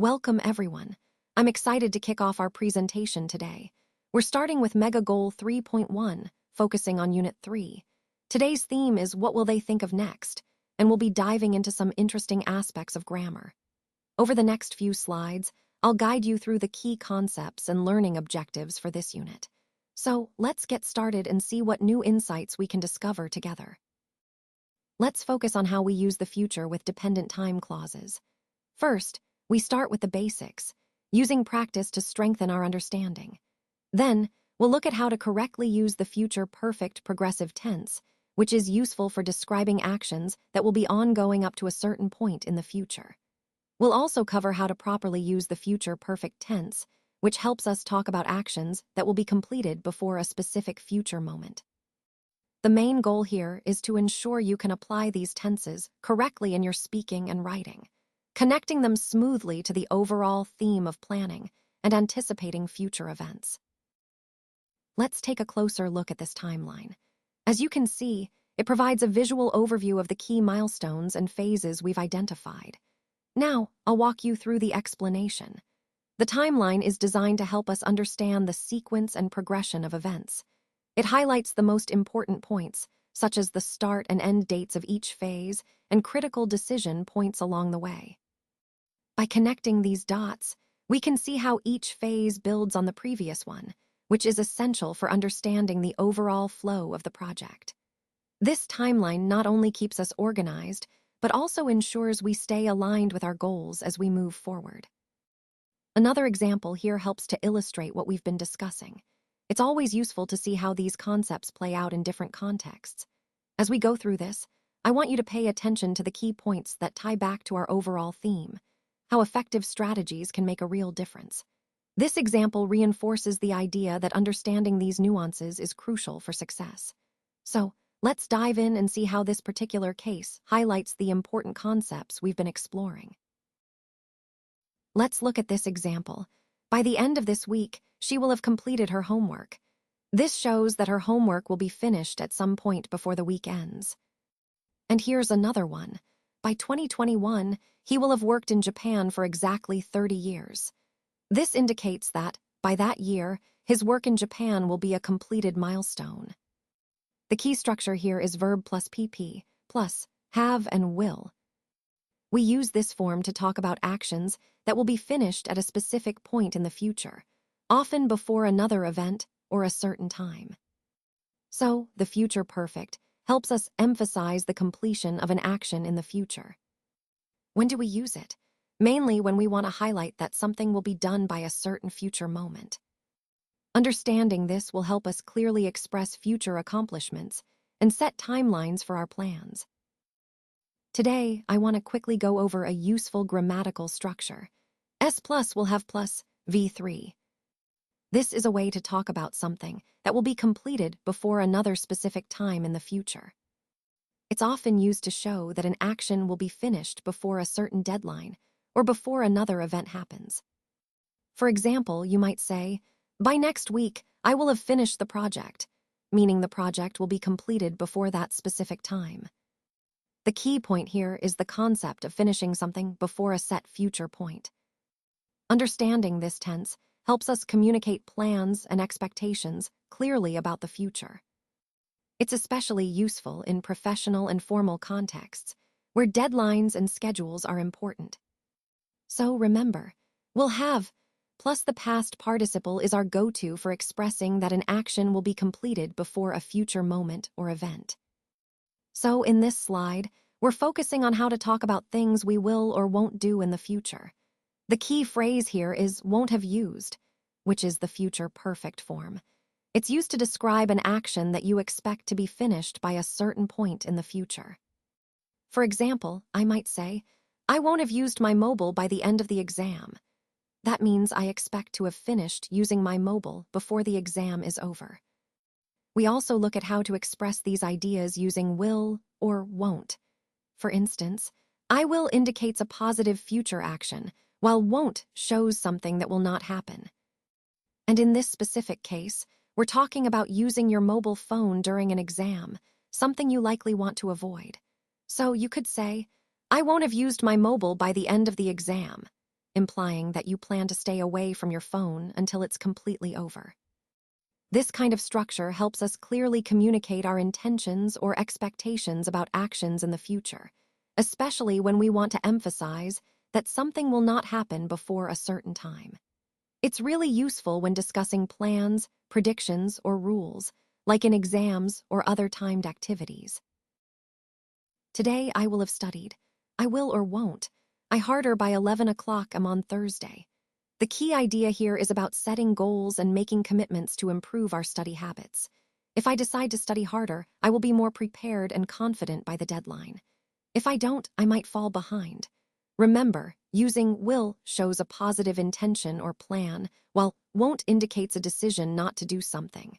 Welcome, everyone. I'm excited to kick off our presentation today. We're starting with Mega Goal 3.1, focusing on Unit 3. Today's theme is What Will They Think of Next? And we'll be diving into some interesting aspects of grammar. Over the next few slides, I'll guide you through the key concepts and learning objectives for this unit. So let's get started and see what new insights we can discover together. Let's focus on how we use the future with dependent time clauses. First, we start with the basics, using practice to strengthen our understanding. Then, we'll look at how to correctly use the future perfect progressive tense, which is useful for describing actions that will be ongoing up to a certain point in the future. We'll also cover how to properly use the future perfect tense, which helps us talk about actions that will be completed before a specific future moment. The main goal here is to ensure you can apply these tenses correctly in your speaking and writing, connecting them smoothly to the overall theme of planning and anticipating future events. Let's take a closer look at this timeline. As you can see, it provides a visual overview of the key milestones and phases we've identified. Now, I'll walk you through the explanation. The timeline is designed to help us understand the sequence and progression of events. It highlights the most important points, such as the start and end dates of each phase and critical decision points along the way. By connecting these dots, we can see how each phase builds on the previous one, which is essential for understanding the overall flow of the project. This timeline not only keeps us organized, but also ensures we stay aligned with our goals as we move forward. Another example here helps to illustrate what we've been discussing. It's always useful to see how these concepts play out in different contexts. As we go through this, I want you to pay attention to the key points that tie back to our overall theme, how effective strategies can make a real difference. This example reinforces the idea that understanding these nuances is crucial for success. So, let's dive in and see how this particular case highlights the important concepts we've been exploring. Let's look at this example. By the end of this week, she will have completed her homework. This shows that her homework will be finished at some point before the week ends. And here's another one. By 2021, he will have worked in Japan for exactly 30 years. This indicates that, by that year, his work in Japan will be a completed milestone. The key structure here is verb plus PP, plus have and will. We use this form to talk about actions that will be finished at a specific point in the future, often before another event or a certain time. So, the future perfect helps us emphasize the completion of an action in the future. When do we use it? Mainly when we want to highlight that something will be done by a certain future moment. Understanding this will help us clearly express future accomplishments and set timelines for our plans. Today, I want to quickly go over a useful grammatical structure. S plus will have plus V3. This is a way to talk about something that will be completed before another specific time in the future. It's often used to show that an action will be finished before a certain deadline or before another event happens. For example, you might say, by next week, I will have finished the project, meaning the project will be completed before that specific time. The key point here is the concept of finishing something before a set future point. Understanding this tense helps us communicate plans and expectations clearly about the future. It's especially useful in professional and formal contexts, where deadlines and schedules are important. So remember, we'll have plus the past participle is our go-to for expressing that an action will be completed before a future moment or event. So in this slide, we're focusing on how to talk about things we will or won't do in the future. The key phrase here is won't have used, which is the future perfect form. It's used to describe an action that you expect to be finished by a certain point in the future. For example, I might say, I won't have used my mobile by the end of the exam. That means I expect to have finished using my mobile before the exam is over. We also look at how to express these ideas using will or won't. For instance, I will indicates a positive future action, while won't shows something that will not happen. And in this specific case, we're talking about using your mobile phone during an exam, something you likely want to avoid. So you could say, I won't have used my mobile by the end of the exam. implying that you plan to stay away from your phone until it's completely over. This kind of structure helps us clearly communicate our intentions or expectations about actions in the future, especially when we want to emphasize that something will not happen before a certain time. It's really useful when discussing plans, predictions, or rules, like in exams or other timed activities. Today I will have studied. I will or won't. I harder by 11 o'clock on Thursday. The key idea here is about setting goals and making commitments to improve our study habits. If I decide to study harder, I will be more prepared and confident by the deadline. If I don't, I might fall behind. Remember, using will shows a positive intention or plan, while won't indicates a decision not to do something.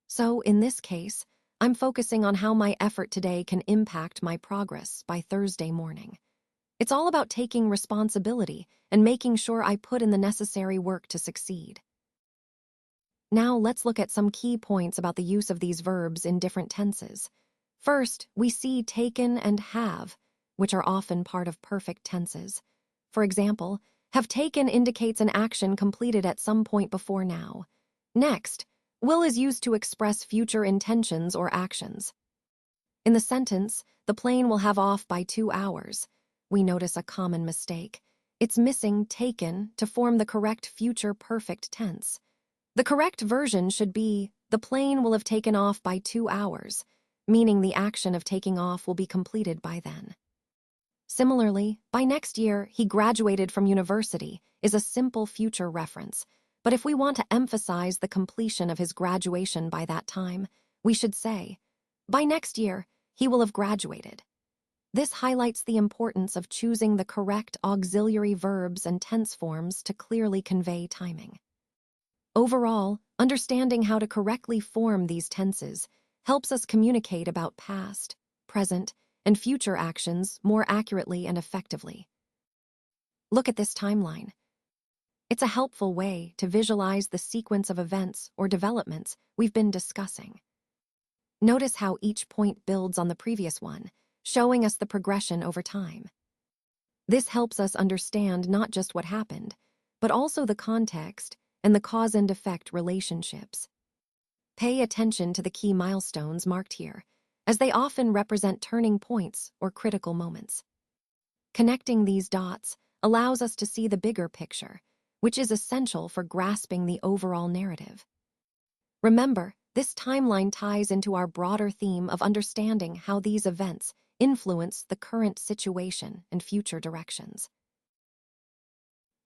So, in this case, I'm focusing on how my effort today can impact my progress by Thursday morning. It's all about taking responsibility and making sure I put in the necessary work to succeed. Now let's look at some key points about the use of these verbs in different tenses. First, we see taken and have, which are often part of perfect tenses. For example, have taken indicates an action completed at some point before now. Next, will is used to express future intentions or actions. In the sentence, the plane will have off by 2 hours. We notice a common mistake. It's missing taken to form the correct future perfect tense. The correct version should be, the plane will have taken off by 2 hours, meaning the action of taking off will be completed by then. Similarly, by next year, he graduated from university is a simple future reference, but if we want to emphasize the completion of his graduation by that time, we should say, by next year, he will have graduated. This highlights the importance of choosing the correct auxiliary verbs and tense forms to clearly convey timing. Overall, understanding how to correctly form these tenses helps us communicate about past, present, and future actions more accurately and effectively. Look at this timeline. It's a helpful way to visualize the sequence of events or developments we've been discussing. Notice how each point builds on the previous one, showing us the progression over time. This helps us understand not just what happened, but also the context and the cause and effect relationships. Pay attention to the key milestones marked here, as they often represent turning points or critical moments. Connecting these dots allows us to see the bigger picture, which is essential for grasping the overall narrative. Remember, this timeline ties into our broader theme of understanding how these events influence the current situation and future directions.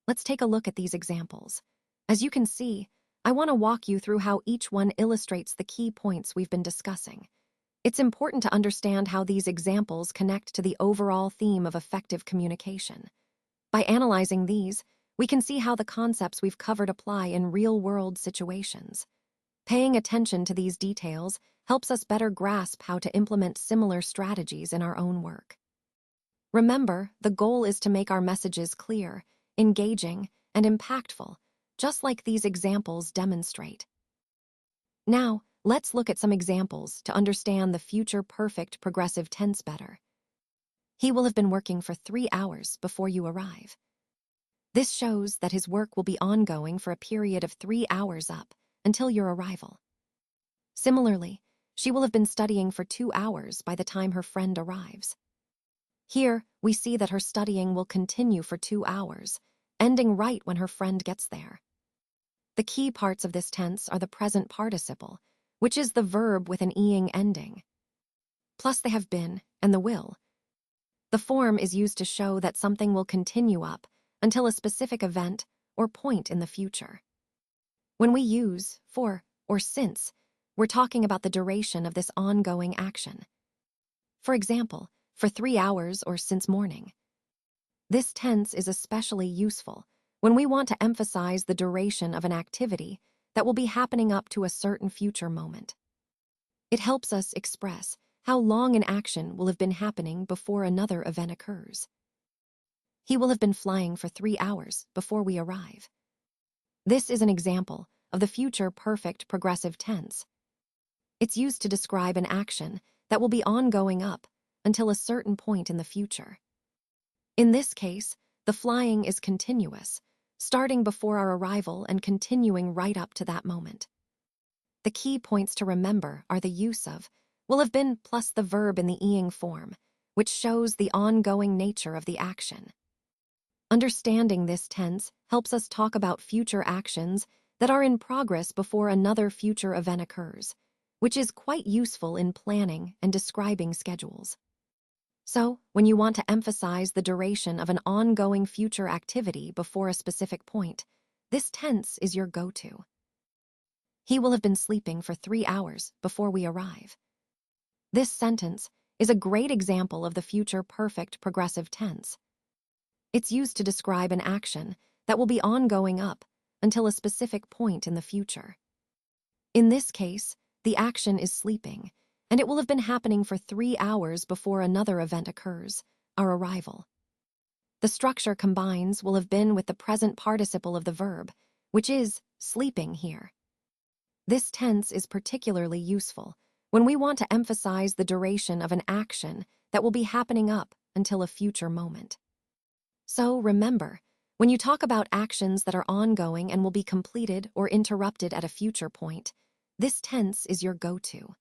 Let's take a look at these examples. As you can see, I want to walk you through how each one illustrates the key points we've been discussing. It's important to understand how these examples connect to the overall theme of effective communication. By analyzing these, we can see how the concepts we've covered apply in real-world situations. Paying attention to these details helps us better grasp how to implement similar strategies in our own work. Remember, the goal is to make our messages clear, engaging, and impactful, just like these examples demonstrate. Now, let's look at some examples to understand the future perfect progressive tense better. He will have been working for 3 hours before you arrive. This shows that his work will be ongoing for a period of 3 hours up until your arrival. Similarly, she will have been studying for 2 hours by the time her friend arrives. Here, we see that her studying will continue for 2 hours, ending right when her friend gets there. The key parts of this tense are the present participle, which is the verb with an ing ending. Plus they have been and the will. The form is used to show that something will continue up until a specific event or point in the future. When we use for or since, we're talking about the duration of this ongoing action. For example, for 3 hours or since morning. This tense is especially useful when we want to emphasize the duration of an activity that will be happening up to a certain future moment. It helps us express how long an action will have been happening before another event occurs. He will have been flying for 3 hours before we arrive. This is an example of the future perfect progressive tense. It's used to describe an action that will be ongoing up until a certain point in the future. In this case, the The flying is continuous, starting before our arrival and continuing right up to that moment. The key points to remember are the use of will have been plus the verb in the ing form, which shows the ongoing nature of the action. Understanding this tense helps us talk about future actions that are in progress before another future event occurs, which is quite useful in planning and describing schedules. So, when you want to emphasize the duration of an ongoing future activity before a specific point, this tense is your go-to. He will have been sleeping for 3 hours before we arrive. This sentence is a great example of the future perfect progressive tense. It's used to describe an action that will be ongoing up until a specific point in the future. In this case, the action is sleeping, and it will have been happening for 3 hours before another event occurs, our arrival. The structure combines will have been with the present participle of the verb, which is sleeping here. This tense is particularly useful when we want to emphasize the duration of an action that will be happening up until a future moment. So remember, when you talk about actions that are ongoing and will be completed or interrupted at a future point, this tense is your go-to.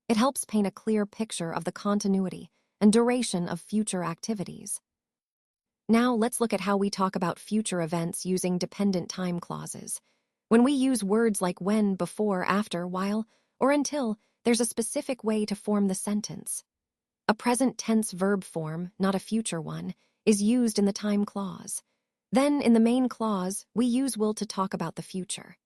It helps paint a clear picture of the continuity and duration of future activities. Now let's look at how we talk about future events using dependent time clauses. When we use words like when, before, after, while, or until, there's a specific way to form the sentence. A present tense verb form, not a future one, is used in the time clause. Then, in the main clause, we use will to talk about the future.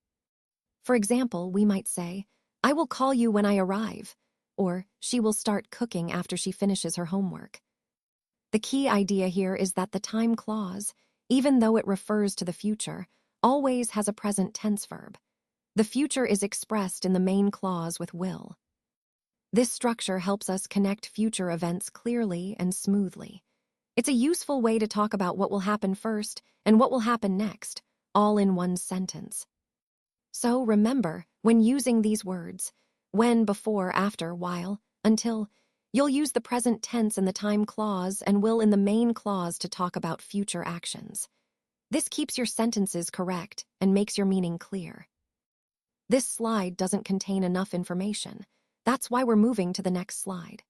For example, we might say, I will call you when I arrive, or she will start cooking after she finishes her homework. The key idea here is that the time clause, even though it refers to the future, always has a present tense verb. The future is expressed in the main clause with will. This structure helps us connect future events clearly and smoothly. It's a useful way to talk about what will happen first and what will happen next, all in one sentence. So remember, when using these words, when, before, after, while, until, you'll use the present tense in the time clause and will in the main clause to talk about future actions. This keeps your sentences correct and makes your meaning clear. This slide doesn't contain enough information. That's why we're moving to the next slide.